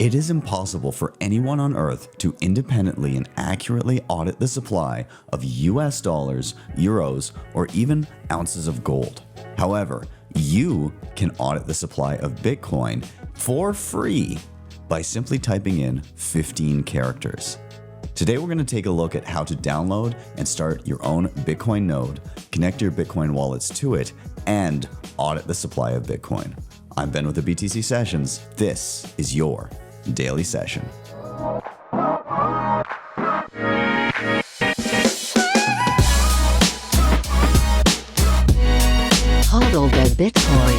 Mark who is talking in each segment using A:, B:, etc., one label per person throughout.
A: It is impossible for anyone on Earth to independently and accurately audit the supply of US dollars, euros, or even ounces of gold. However, you can audit the supply of Bitcoin for free by simply typing in 15 characters. Today we're going to take a look at how to download and start your own Bitcoin node, connect your Bitcoin wallets to it, and audit the supply of Bitcoin. I'm Ben with the BTC Sessions. This is your daily session.
B: Hodl the Bitcoin.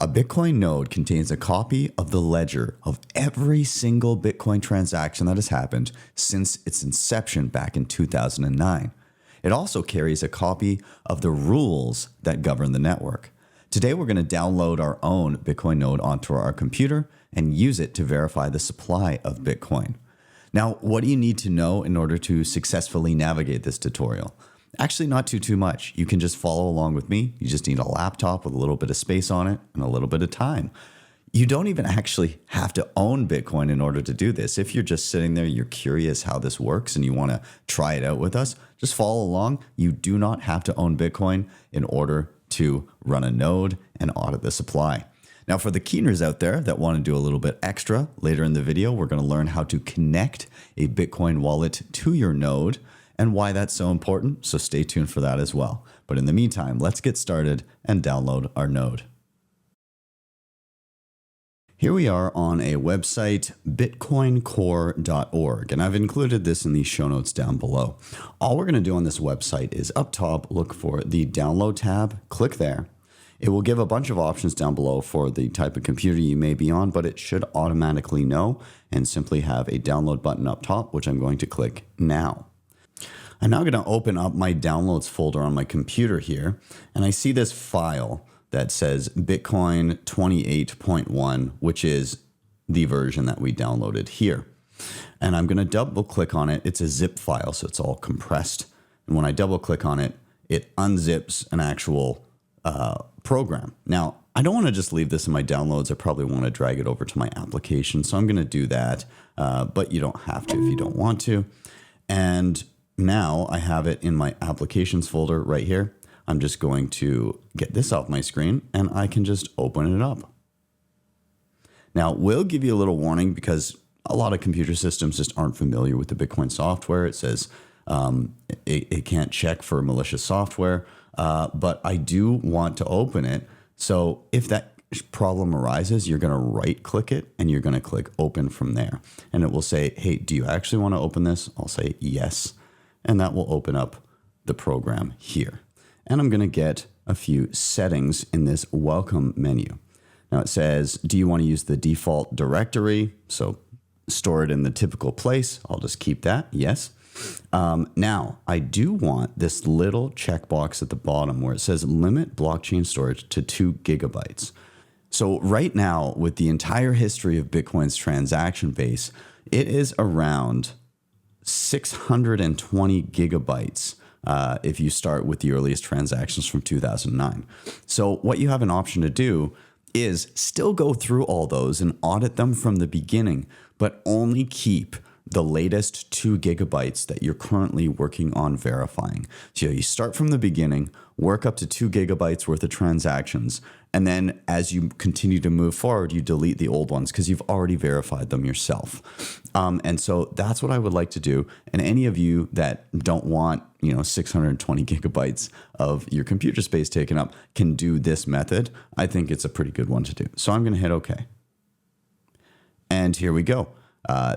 A: A Bitcoin node contains a copy of the ledger of every single Bitcoin transaction that has happened since its inception back in 2009. It also carries a copy of the rules that govern the network. Today, we're going to download our own Bitcoin node onto our computer and use it to verify the supply of Bitcoin. Now, what do you need to know in order to successfully navigate this tutorial? Actually, not too much. You can just follow along with me. You just need a laptop with a little bit of space on it and a little bit of time. You don't even actually have to own Bitcoin in order to do this. If you're just sitting there, you're curious how this works and you want to try it out with us, just follow along. You do not have to own Bitcoin in order to run a node and audit the supply. Now, for the keeners out there that want to do a little bit extra, later in the video, we're going to learn how to connect a Bitcoin wallet to your node and why that's so important, so stay tuned for that as well. But in the meantime, let's get started and download our node. Here we are on a website, bitcoincore.org, and I've included this in the show notes down below. All we're going to do on this website is up top, look for the download tab, click there. It will give a bunch of options down below for the type of computer you may be on, but it should automatically know and simply have a download button up top, which I'm going to click now. I'm now going to open up my downloads folder on my computer here, and I see this file that says Bitcoin 28.1, which is the version that we downloaded here. And I'm going to double click on it. It's a zip file, so it's all compressed. And when I double click on it, it unzips an actual program. Now, I don't want to just leave this in my downloads. I probably want to drag it over to my application. So I'm going to do that, but you don't have to if you don't want to. And now I have it in my applications folder right here. I'm just going to get this off my screen and I can just open it up. Now, we'll give you a little warning because a lot of computer systems just aren't familiar with the Bitcoin software. It says it can't check for malicious software, but I do want to open it. So if that problem arises, you're going to right click it and you're going to click open from there. And it will say, hey, do you actually want to open this? I'll say yes. And that will open up the program here. And I'm going to get a few settings in this welcome menu. Now it says, do you want to use the default directory? So store it in the typical place. I'll just keep that. Yes. Now I do want this little checkbox at the bottom where it says limit blockchain storage to 2 gigabytes. So right now, with the entire history of Bitcoin's transaction base, it is around 620 gigabytes if you start with the earliest transactions from 2009. So what you have an option to do is still go through all those and audit them from the beginning, but only keep the latest 2 gigabytes that you're currently working on verifying. So you start from the beginning, work up to 2 gigabytes worth of transactions, and then as you continue to move forward, you delete the old ones because you've already verified them yourself. And so that's what I would like to do. And any of you that don't want 620 gigabytes of your computer space taken up can do this method. I think it's a pretty good one to do. So I'm going to hit OK. And here we go.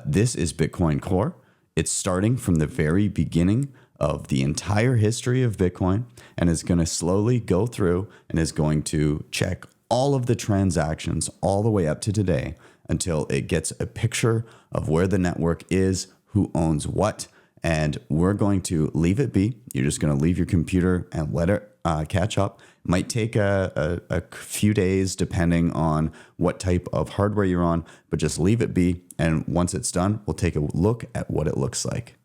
A: This is Bitcoin Core. It's starting from the very beginning of the entire history of Bitcoin and is going to slowly go through and is going to check all of the transactions all the way up to today until it gets a picture of where the network is, who owns what, and we're going to leave it be. You're just going to leave your computer and let it catch up. Might take a few days depending on what type of hardware you're on, but just leave it be. And once it's done, we'll take a look at what it looks like.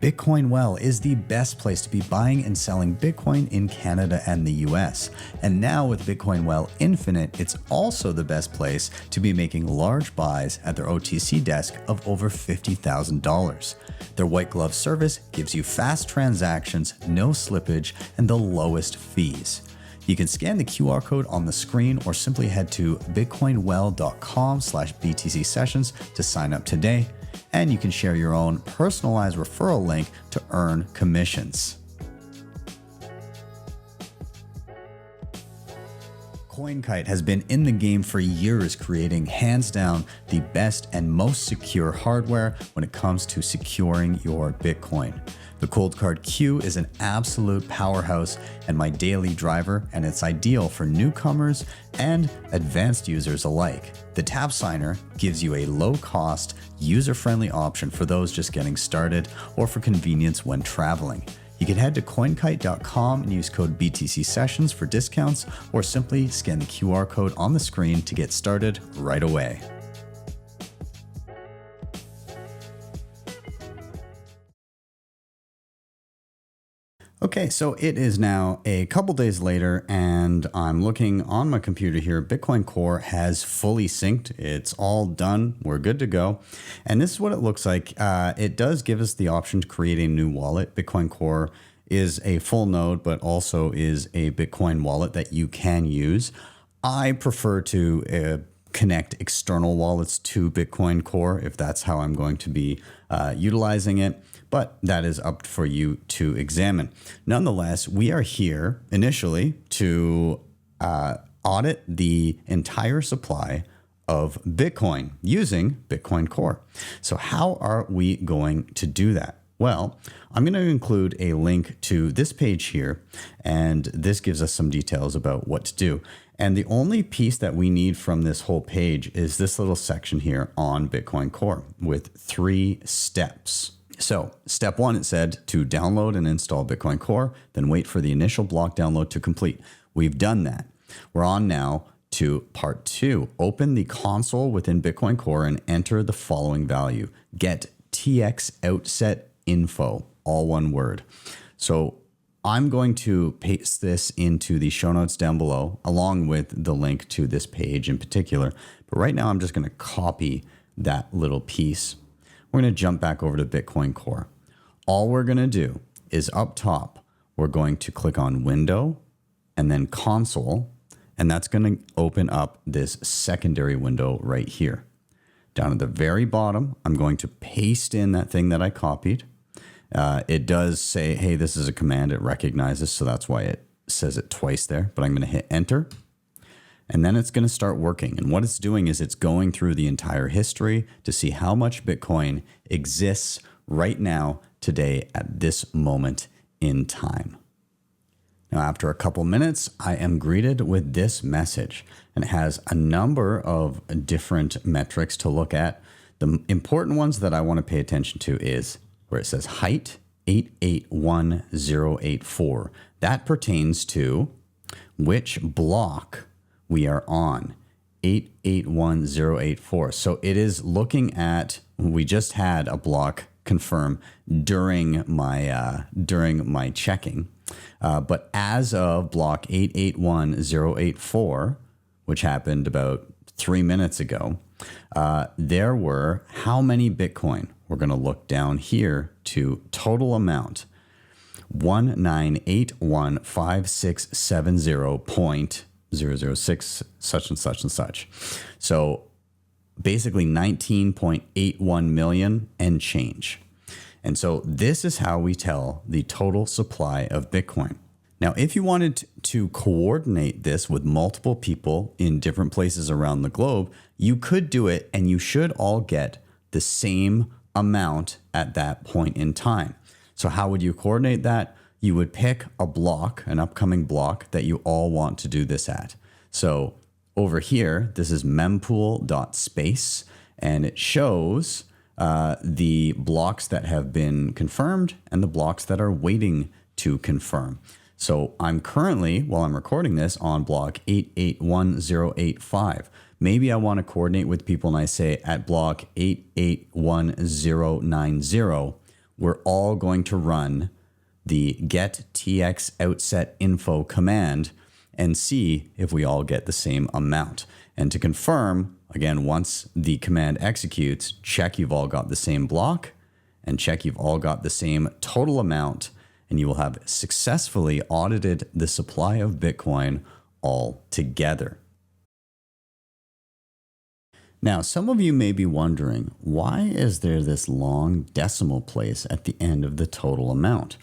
A: Bitcoin Well is the best place to be buying and selling Bitcoin in Canada and the US. And now with Bitcoin Well Infinite, it's also the best place to be making large buys at their OTC desk of over $50,000. Their white glove service gives you fast transactions, no slippage, and the lowest fees. You can scan the QR code on the screen or simply head to bitcoinwell.com/BTC sessions to sign up today. And you can share your own personalized referral link to earn commissions. CoinKite has been in the game for years, creating hands down the best and most secure hardware when it comes to securing your Bitcoin. The Cold Card Q is an absolute powerhouse and my daily driver, and it's ideal for newcomers and advanced users alike. The Tap Signer gives you a low-cost, user-friendly option for those just getting started or for convenience when traveling. You can head to CoinKite.com and use code BTC Sessions for discounts, or simply scan the QR code on the screen to get started right away. Okay, so it is now a couple days later, and I'm looking on my computer here. Bitcoin Core has fully synced. It's all done. We're good to go. And this is what it looks like. It does give us the option to create a new wallet. Bitcoin Core is a full node, but also is a Bitcoin wallet that you can use. I prefer to connect external wallets to Bitcoin Core if that's how I'm going to be utilizing it. But that is up for you to examine. Nonetheless, we are here initially to audit the entire supply of Bitcoin using Bitcoin Core. So how are we going to do that? Well, I'm going to include a link to this page here, and this gives us some details about what to do. And the only piece that we need from this whole page is this little section here on Bitcoin Core with 3 steps. So step 1, it said to download and install Bitcoin Core, then wait for the initial block download to complete. We've done that. We're on now to part 2. Open the console within Bitcoin Core and enter the following value. Get TX outset info, all one word. So I'm going to paste this into the show notes down below, along with the link to this page in particular. But right now I'm just going to copy that little piece. We're going to jump back over to Bitcoin Core. All we're going to do is up top, we're going to click on Window and then Console, and that's going to open up this secondary window right here. Down at the very bottom, I'm going to paste in that thing that I copied. It does say, hey, this is a command it recognizes, so that's why it says it twice there, but I'm going to hit Enter. And then it's going to start working. And what it's doing is it's going through the entire history to see how much Bitcoin exists right now, today, at this moment in time. Now, after a couple minutes, I am greeted with this message. And it has a number of different metrics to look at. The important ones that I want to pay attention to is where it says height 881084. That pertains to which block we are on, 881084. So it is looking at, we just had a block confirm during my checking. But as of block 881084, which happened about 3 minutes ago, there were how many Bitcoin? We're going to look down here to total amount, 1981567.006 such and such and such. So basically 19.81 million and change. And so this is how we tell the total supply of Bitcoin. Now, if you wanted to coordinate this with multiple people in different places around the globe, you could do it, and you should all get the same amount at that point in time. So how would you coordinate that? You would pick a block, an upcoming block that you all want to do this at. So over here, this is mempool.space, and it shows the blocks that have been confirmed and the blocks that are waiting to confirm. So I'm currently, while I'm recording this, on block 881085. Maybe I want to coordinate with people and I say at block 881090, we're all going to run the get tx outset info command and see if we all get the same amount. And to confirm, again, once the command executes, check you've all got the same block and check you've all got the same total amount, and you will have successfully audited the supply of Bitcoin all together. Now, some of you may be wondering, why is there this long decimal place at the end of the total amount?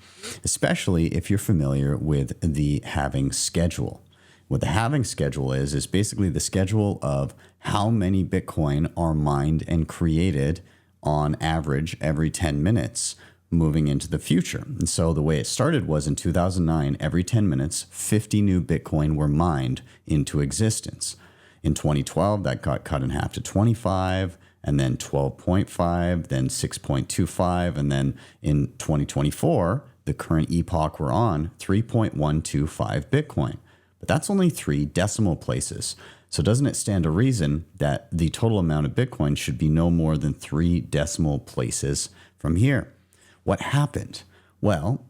A: Especially if you're familiar with the halving schedule. What the halving schedule is basically the schedule of how many Bitcoin are mined and created on average every 10 minutes moving into the future. And so the way it started was in 2009, every 10 minutes, 50 new Bitcoin were mined into existence. In 2012, that got cut in half to 25, and then 12.5, then 6.25, and then in 2024, the current epoch we're on, 3.125 Bitcoin. But that's only 3 decimal places. So doesn't it stand to reason that the total amount of Bitcoin should be no more than 3 decimal places from here? What happened? Well,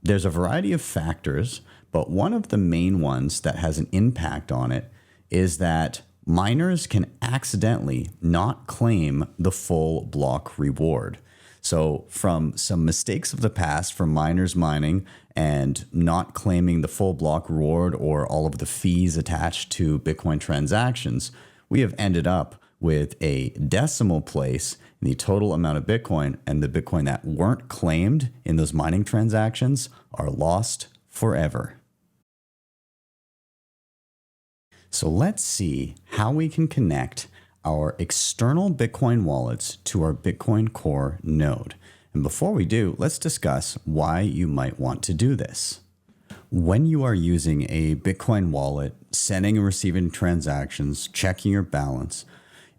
A: there's a variety of factors, but one of the main ones that has an impact on it is that miners can accidentally not claim the full block reward. So from some mistakes of the past from miners mining and not claiming the full block reward or all of the fees attached to Bitcoin transactions, we have ended up with a decimal place in the total amount of Bitcoin, and the Bitcoin that weren't claimed in those mining transactions are lost forever. So let's see how we can connect our external Bitcoin wallets to our Bitcoin Core node. And before we do, let's discuss why you might want to do this. When you are using a Bitcoin wallet, sending and receiving transactions, checking your balance,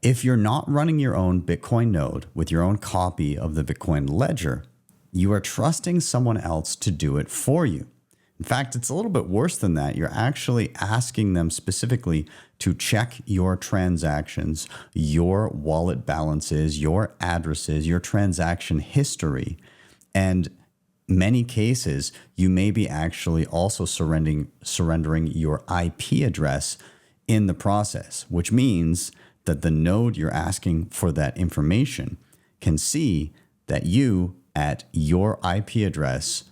A: if you're not running your own Bitcoin node with your own copy of the Bitcoin ledger, you are trusting someone else to do it for you. In fact, it's a little bit worse than that. You're actually asking them specifically to check your transactions, your wallet balances, your addresses, your transaction history. And many cases, you may be actually also surrendering your IP address in the process, which means that the node you're asking for that information can see that you, at your IP address,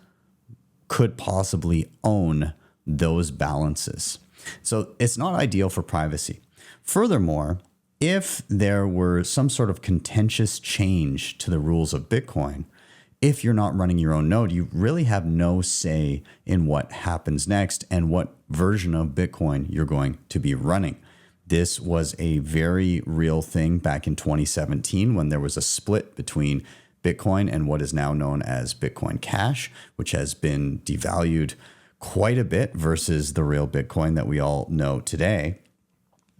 A: could possibly own those balances. So it's not ideal for privacy. Furthermore, if there were some sort of contentious change to the rules of Bitcoin, if you're not running your own node, you really have no say in what happens next and what version of Bitcoin you're going to be running. This was a very real thing back in 2017 when there was a split between Bitcoin and what is now known as Bitcoin Cash, which has been devalued quite a bit versus the real Bitcoin that we all know today.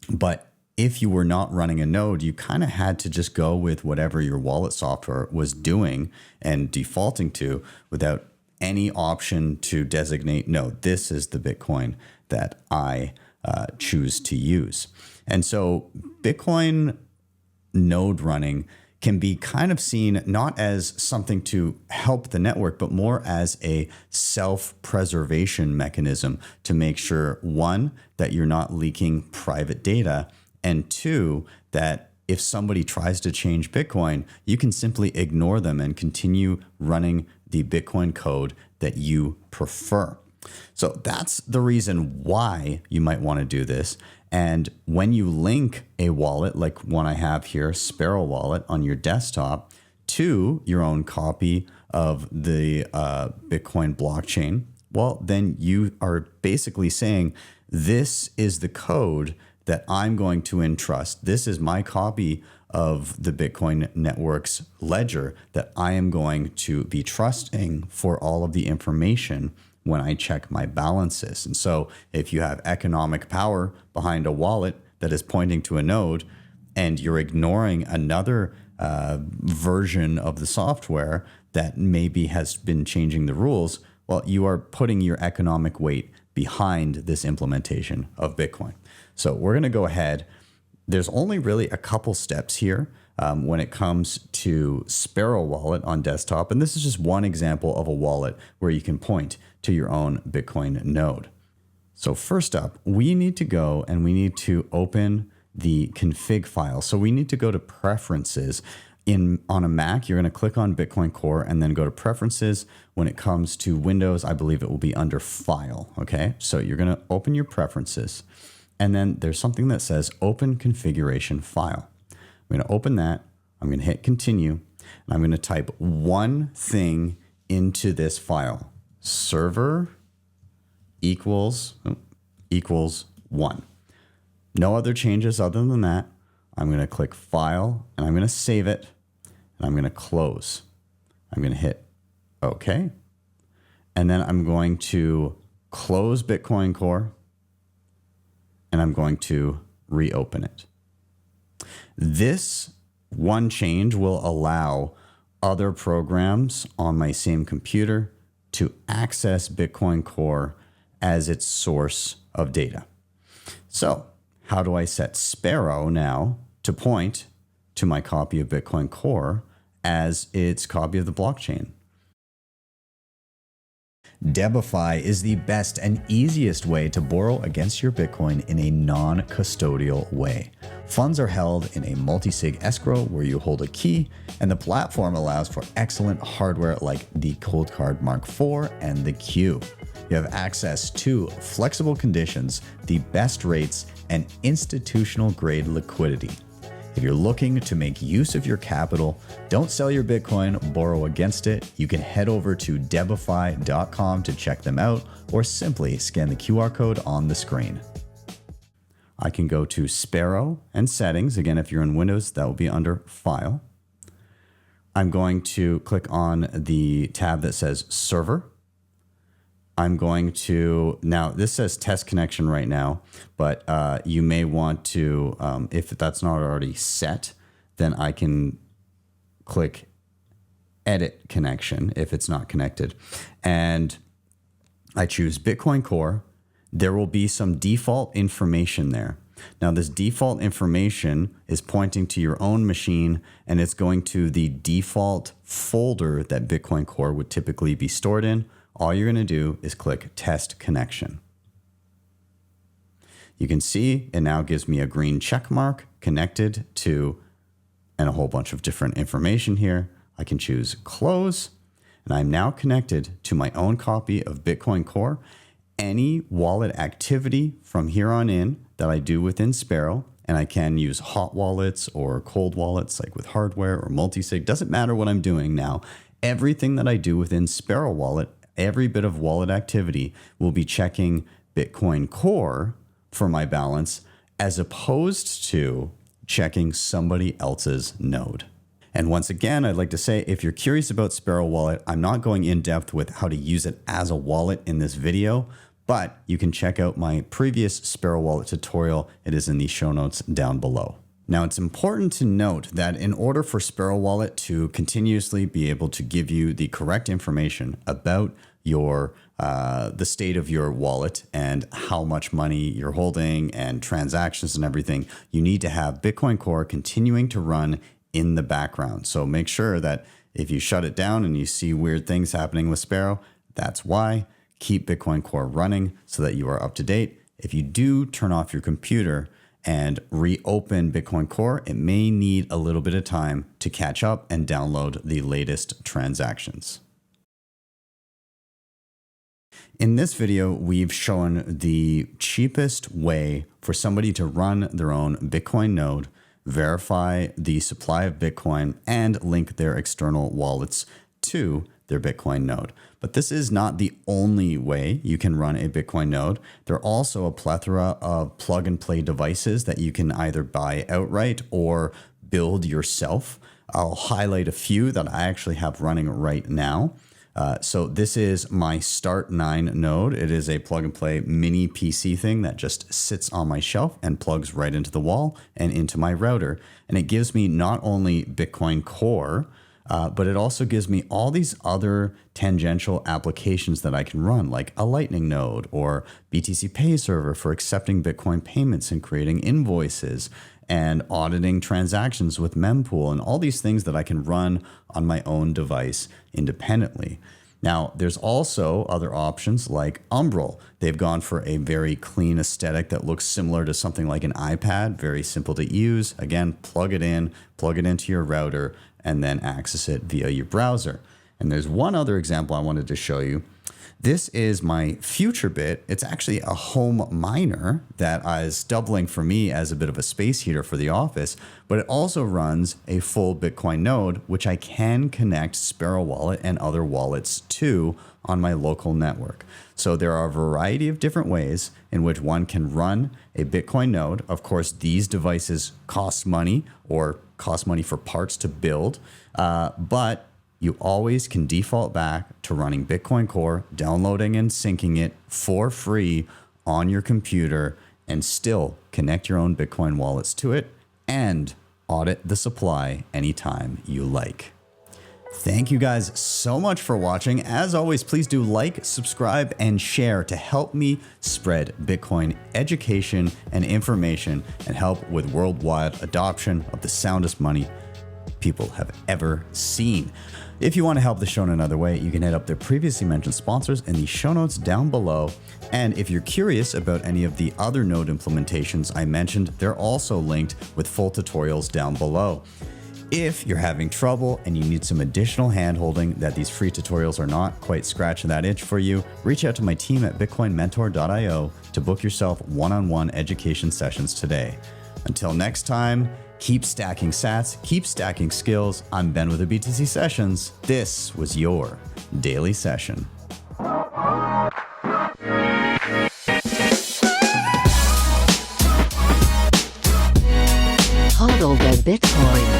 A: But if you were not running a node, you kind of had to just go with whatever your wallet software was doing and defaulting to without any option to designate, no, this is the Bitcoin that I choose to use. And so Bitcoin node running can be kind of seen not as something to help the network, but more as a self-preservation mechanism to make sure, one, that you're not leaking private data, and two, that if somebody tries to change Bitcoin, you can simply ignore them and continue running the Bitcoin code that you prefer. So that's the reason why you might want to do this. And when you link a wallet like one I have here, Sparrow Wallet, on your desktop to your own copy of the Bitcoin blockchain, well, then you are basically saying, this is the code that I'm going to entrust. This is my copy of the Bitcoin network's ledger that I am going to be trusting for all of the information when I check my balances. And so if you have economic power behind a wallet that is pointing to a node and you're ignoring another version of the software that maybe has been changing the rules, well, you are putting your economic weight behind this implementation of Bitcoin. So we're going to go ahead. There's only really a couple steps here when it comes to Sparrow Wallet on desktop. And this is just one example of a wallet where you can point to your own Bitcoin node. So first up, we need to go and we need to open the config file. So we need to go to preferences. On a Mac, you're going to click on Bitcoin Core and then go to preferences. When it comes to Windows, I believe it will be under file. Okay, so you're going to open your preferences and then there's something that says open configuration file. I'm going to open that. I'm going to hit continue and I'm going to type one thing into this file. Server equals 1. No other changes other than that. I'm going to click file and I'm going to save it and I'm going to close. I'm going to hit OK. And then I'm going to close Bitcoin Core and I'm going to reopen it. This one change will allow other programs on my same computer to access Bitcoin Core as its source of data. So how do I set Sparrow now to point to my copy of Bitcoin Core as its copy of the blockchain? Debify is the best and easiest way to borrow against your Bitcoin in a non-custodial way. Funds are held in a multi-sig escrow where you hold a key, and the platform allows for excellent hardware like the Cold Card Mark IV and the Q. You have access to flexible conditions, the best rates, and institutional-grade liquidity. If you're looking to make use of your capital, don't sell your Bitcoin, borrow against it. You can head over to debify.com to check them out, or simply scan the QR code on the screen. I can go to Sparrow and Settings. Again, if you're in Windows, that will be under File. I'm going to click on the tab that says Server. I'm going to, now this says test connection right now, but you may want to, if that's not already set, then I can click edit connection if it's not connected. And I choose Bitcoin Core. There will be some default information there. Now this default information is pointing to your own machine and it's going to the default folder that Bitcoin Core would typically be stored in. All you're going to do is click Test Connection. You can see it now gives me a green check mark connected to, and a whole bunch of different information here. I can choose Close, and I'm now connected to my own copy of Bitcoin Core. Any wallet activity from here on in that I do within Sparrow, and I can use hot wallets or cold wallets like with hardware or multi-sig, doesn't matter what I'm doing now. Everything that I do within Sparrow Wallet, every bit of wallet activity will be checking Bitcoin Core for my balance as opposed to checking somebody else's node. And once again, I'd like to say, if you're curious about Sparrow Wallet, I'm not going in depth with how to use it as a wallet in this video, but you can check out my previous Sparrow Wallet tutorial. It is in the show notes down below. Now, it's important to note that in order for Sparrow Wallet to continuously be able to give you the correct information about your the state of your wallet and how much money you're holding and transactions and everything, you need to have Bitcoin Core continuing to run in the background. So make sure that if you shut it down and you see weird things happening with Sparrow, that's why. Keep Bitcoin Core running so that you are up to date. If you do turn off your computer and reopen Bitcoin Core, it may need a little bit of time to catch up and download the latest transactions. In this video, we've shown the cheapest way for somebody to run their own Bitcoin node, verify the supply of Bitcoin, and link their external wallets to their Bitcoin node. But this is not the only way you can run a Bitcoin node. There are also a plethora of plug and play devices that you can either buy outright or build yourself. I'll highlight a few that I actually have running right now. So this is my Start 9 node. It is a plug and play mini PC thing that just sits on my shelf and plugs right into the wall and into my router. And it gives me not only Bitcoin Core, but it also gives me all these other tangential applications that I can run, like a Lightning node or BTC Pay server for accepting Bitcoin payments and creating invoices, and auditing transactions with mempool and all these things that I can run on my own device independently. Now, there's also other options like Umbrel. They've gone for a very clean aesthetic that looks similar to something like an iPad, very simple to use. Again, plug it into your router, and then access it via your browser. And there's one other example I wanted to show you. This is my FutureBit. It's actually a home miner that is doubling for me as a bit of a space heater for the office, but it also runs a full Bitcoin node, which I can connect Sparrow Wallet and other wallets to on my local network. So there are a variety of different ways in which one can run a Bitcoin node. Of course, these devices cost money or cost money for parts to build, but you always can default back to running Bitcoin Core, downloading and syncing it for free on your computer, and still connect your own Bitcoin wallets to it and audit the supply anytime you like. Thank you guys so much for watching. As always, please do like, subscribe, and share to help me spread Bitcoin education and information and help with worldwide adoption of the soundest money people have ever seen. If you want to help the show in another way, you can hit up the previously mentioned sponsors in the show notes down below. And if you're curious about any of the other node implementations I mentioned, they're also linked with full tutorials down below. If you're having trouble and you need some additional handholding that these free tutorials are not quite scratching that itch for you, reach out to my team at bitcoinmentor.io to book yourself one-on-one education sessions today. Until next time, keep stacking sats, keep stacking skills. I'm Ben with the BTC Sessions. This was your daily session.
B: Hodl the Bitcoin.